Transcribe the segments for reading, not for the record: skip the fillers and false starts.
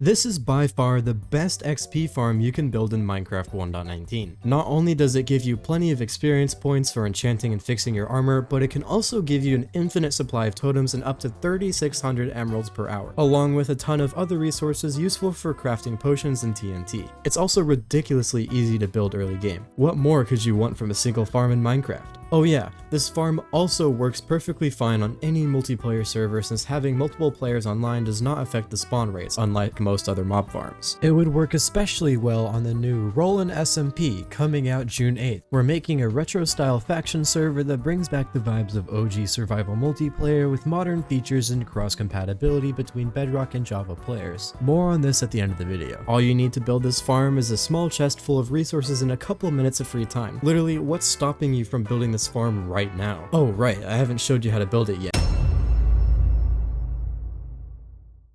This is by far the best XP farm you can build in Minecraft 1.19. Not only does it give you plenty of experience points for enchanting and fixing your armor, but it can also give you an infinite supply of totems and up to 3,600 emeralds per hour, along with a ton of other resources useful for crafting potions and TNT. It's also ridiculously easy to build early game. What more could you want from a single farm in Minecraft? Oh yeah, this farm also works perfectly fine on any multiplayer server since having multiple players online does not affect the spawn rates, unlike most other mob farms. It would work especially well on the new Rollin' SMP coming out June 8th. We're making a retro-style faction server that brings back the vibes of OG survival multiplayer with modern features and cross-compatibility between Bedrock and Java players. More on this at the end of the video. All you need to build this farm is a small chest full of resources and a couple minutes of free time. Literally, what's stopping you from building this farm right now? Oh right, I haven't showed you how to build it yet.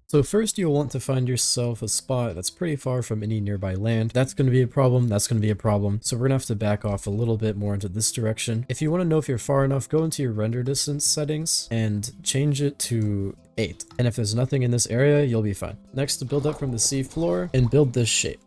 So first you'll want to find yourself a spot that's pretty far from any nearby land. That's going to be a problem, that's going to be a problem. So we're going to have to back off a little bit more into this direction. If you want to know if you're far enough, go into your render distance settings and change it to 8. And if there's nothing in this area, you'll be fine. Next, to build up from the sea floor and build this shape.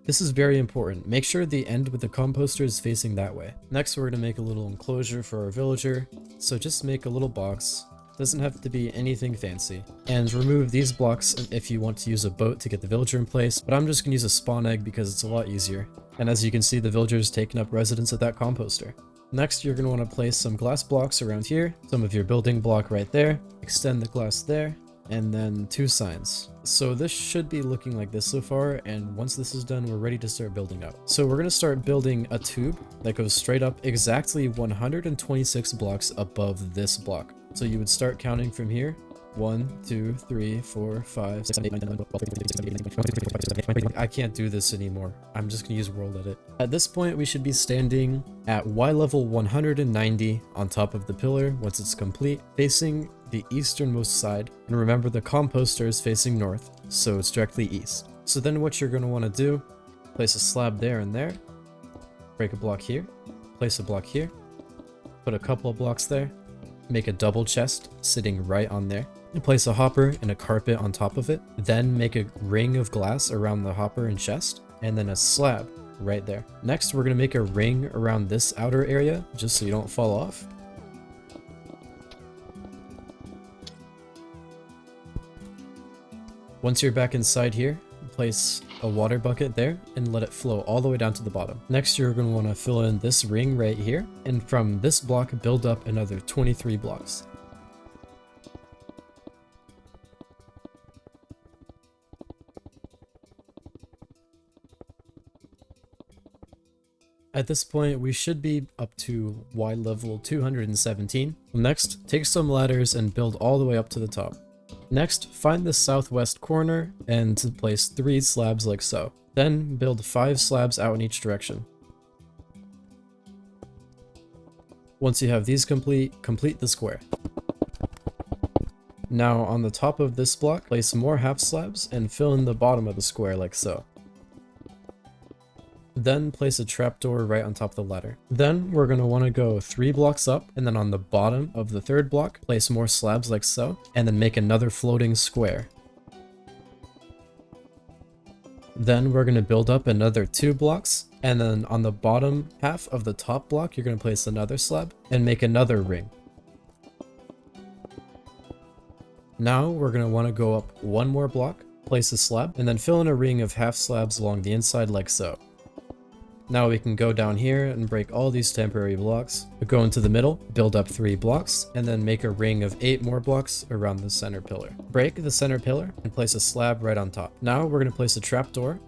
This is very important. Make sure the end with the composter is facing that way. Next, we're going to make a little enclosure for our villager. So just make a little box. Doesn't have to be anything fancy. And remove these blocks if you want to use a boat to get the villager in place, but I'm just going to use a spawn egg because it's a lot easier. And as you can see, the villager's taken up residence at that composter. Next, you're going to want to place some glass blocks around here, some of your building block right there, extend the glass there, and then 2 signs. So this should be looking like this so far, and once this is done, we're ready to start building up. So we're going to start building a tube that goes straight up exactly 126 blocks above this block. So you would start counting from here. 1, 2, 3, 4, 5, 6, 7, 8, 9, 10, 11, 12, 13, 14, 15, 16, 17, 18, I can't do this anymore. I'm just going to use world edit. At this point, we should be standing at Y level 190 on top of the pillar once it's complete, facing the easternmost side. And remember, the composter is facing north, so it's directly east. So then what you're going to want to do, place a slab there and there, break a block here, place a block here, put a couple of blocks there, make a double chest sitting right on there, and place a hopper and a carpet on top of it, then make a ring of glass around the hopper and chest, and then a slab right there. Next, we're going to make a ring around this outer area just so you don't fall off. Once you're back inside here, place a water bucket there and let it flow all the way down to the bottom. Next, you're going to want to fill in this ring right here, and from this block build up another 23 blocks. At this point, we should be up to Y level 217. Next, take some ladders and build all the way up to the top. Next, find the southwest corner and place 3 slabs like so. Then build 5 slabs out in each direction. Once you have these complete the square. Now on the top of this block, place more half slabs and fill in the bottom of the square like so. Then place a trapdoor right on top of the ladder. Then we're going to want to go 3 blocks up, and then on the bottom of the 3rd block, place more slabs like so, and then make another floating square. Then we're going to build up another 2 blocks, and then on the bottom half of the top block, you're going to place another slab and make another ring. Now we're going to want to go up 1 more block, place a slab, and then fill in a ring of half slabs along the inside like so. Now we can go down here and break all these temporary blocks, go into the middle, build up 3 blocks, and then make a ring of 8 more blocks around the center pillar. Break the center pillar and place a slab right on top. Now we're going to place a trapdoor,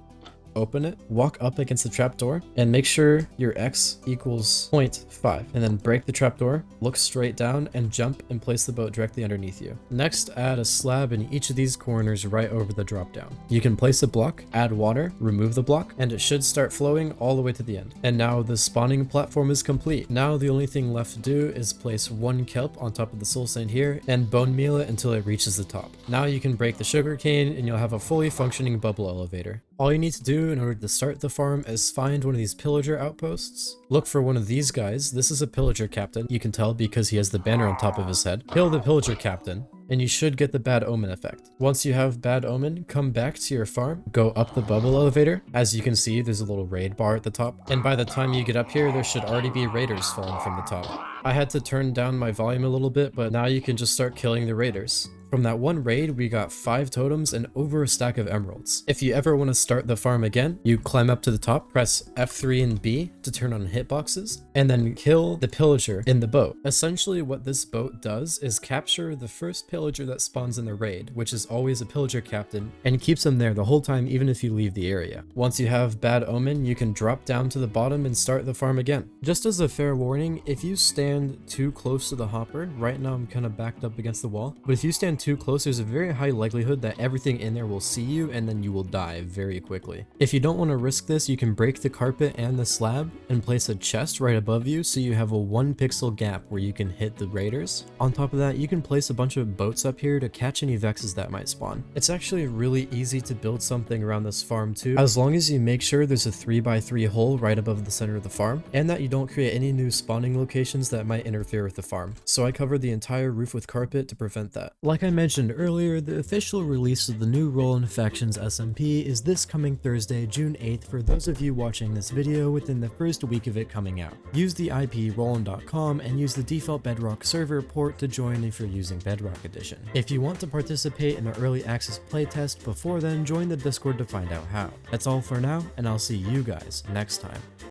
open it, walk up against the trapdoor, and make sure your X equals 0.5, and then break the trapdoor, look straight down, and jump and place the boat directly underneath you. Next, add a slab in each of these corners right over the drop down. You can place a block, add water, remove the block, and it should start flowing all the way to the end. And now the spawning platform is complete. Now the only thing left to do is place 1 kelp on top of the soul sand here and bone meal it until it reaches the top. Now you can break the sugar cane and you'll have a fully functioning bubble elevator. All you need to do in order to start the farm is find one of these pillager outposts. Look for one of these guys. This is a pillager captain. You can tell because he has the banner on top of his head. Kill the pillager captain, and you should get the bad omen effect. Once you have bad omen, come back to your farm, go up the bubble elevator. As you can see, there's a little raid bar at the top, and by the time you get up here, there should already be raiders falling from the top. I had to turn down my volume a little bit, but now you can just start killing the raiders. From that one raid, we got 5 totems and over a stack of emeralds. If you ever want to start the farm again, you climb up to the top, press F3 and B to turn on hitboxes, and then kill the pillager in the boat. Essentially what this boat does is capture the first pillager that spawns in the raid, which is always a pillager captain, and keeps them there the whole time even if you leave the area. Once you have bad omen, you can drop down to the bottom and start the farm again. Just as a fair warning, if you stand too close to the hopper, right now I'm kind of backed up against the wall, but if you stand too close, there's a very high likelihood that everything in there will see you and then you will die very quickly. If you don't want to risk this, you can break the carpet and the slab and place a chest right above you so you have a 1 pixel gap where you can hit the raiders. On top of that, you can place a bunch of boats up here to catch any vexes that might spawn. It's actually really easy to build something around this farm too, as long as you make sure there's a 3x3 hole right above the center of the farm and that you don't create any new spawning locations that might interfere with the farm. So I covered the entire roof with carpet to prevent that. Like I mentioned earlier, the official release of the new role in Factions SMP is this coming Thursday, June 8th for those of you watching this video within the first week of it coming out. Use the IP rollin.com and use the default Bedrock server port to join if you're using Bedrock Edition. If you want to participate in the early access playtest before then, join the Discord to find out how. That's all for now, and I'll see you guys next time.